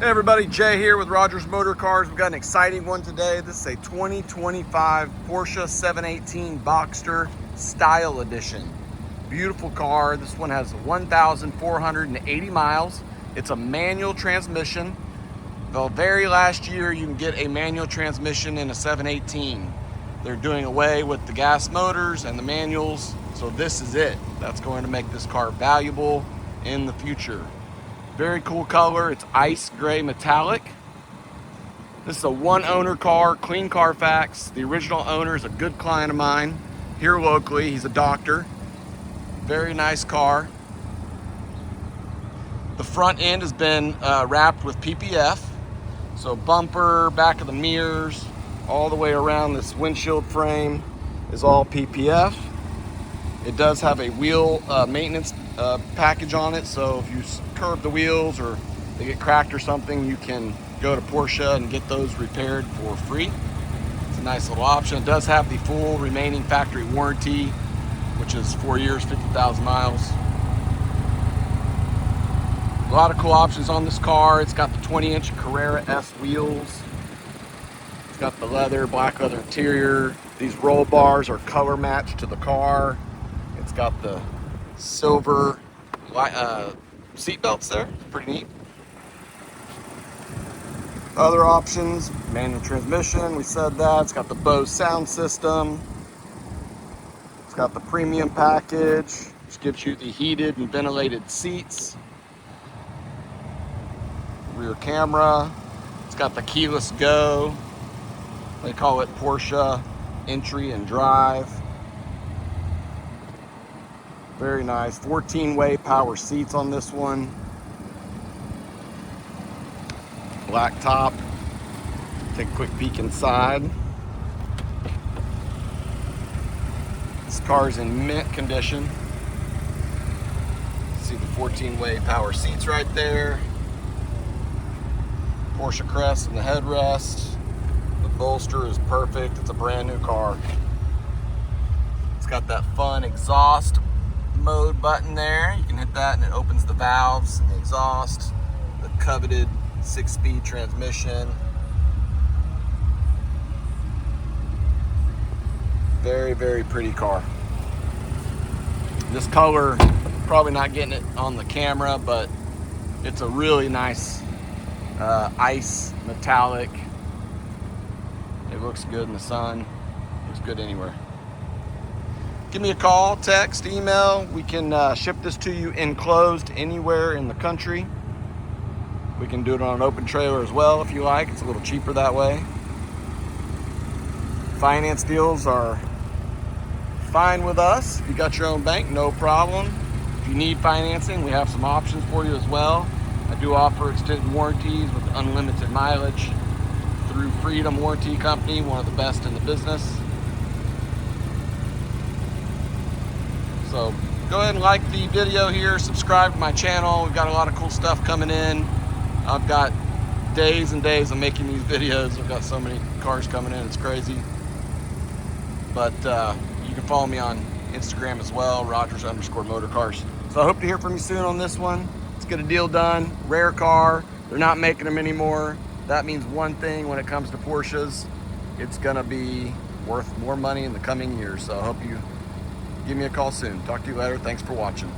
Hey everybody, Jay here with Rogers Motor Cars. We've got an exciting one today. This is a 2025 Porsche 718 Boxster Style Edition. Beautiful car. This one has 1,480 miles. It's a manual transmission. The very last year you can get a manual transmission in a 718. They're doing away with the gas motors and the manuals, so this is it. That's going to make this car valuable in the future. Very cool color. It's ice gray metallic. This is a one owner car, clean Carfax. The original owner is a good client of mine here locally. He's a doctor. Very nice car. The front end has been wrapped with PPF. So bumper, back of the mirrors, all the way around this windshield frame is all PPF. It does have a wheel maintenance package on it, so if you curb the wheels or they get cracked or something, you can go to Porsche and get those repaired for free. It's a nice little option. It does have the full remaining factory warranty, which is 4 years, 50,000 miles. A lot of cool options on this car. It's got the 20-inch Carrera S wheels. It's got the leather, black leather interior. These roll bars are color matched to the car. It's got the silver seat belts there. Pretty neat. Other options, manual transmission, we said that. It's got the Bose sound system. It's got the premium package, which gives you the heated and ventilated seats. Rear camera. It's got the keyless go. They call it Porsche entry and drive. Very nice. 14-way power seats on this one. Black top. Take a quick peek inside. This car is in mint condition. See the 14-way power seats right there. Porsche crest in the headrest. The bolster is perfect. It's a brand new car. It's got that fun exhaust mode button there. You can hit that and it opens the valves and the exhaust. The coveted 6-speed transmission. Very, very pretty car. This color, probably not getting it on the camera, but it's a really nice ice metallic. It looks good in the sun. Looks good anywhere. Give me a call, text, email. We can ship this to you enclosed anywhere in the country. We can do it on an open trailer as well if you like. It's a little cheaper that way. Finance deals are fine with us. If you got your own bank, no problem. If you need financing, we have some options for you as well. I do offer extended warranties with unlimited mileage through Freedom Warranty Company, one of the best in the business. So go ahead and like the video here, subscribe to my channel. We've got a lot of cool stuff coming in. I've got days and days of making these videos. I've got so many cars coming in, it's crazy. But you can follow me on Instagram as well, Rogers_Motorcars. So I hope to hear from you soon on this one. Let's get a deal done. Rare car, they're not making them anymore. That means one thing when it comes to Porsches, it's gonna be worth more money in the coming years. So I hope you give me a call soon. Talk to you later. Thanks for watching.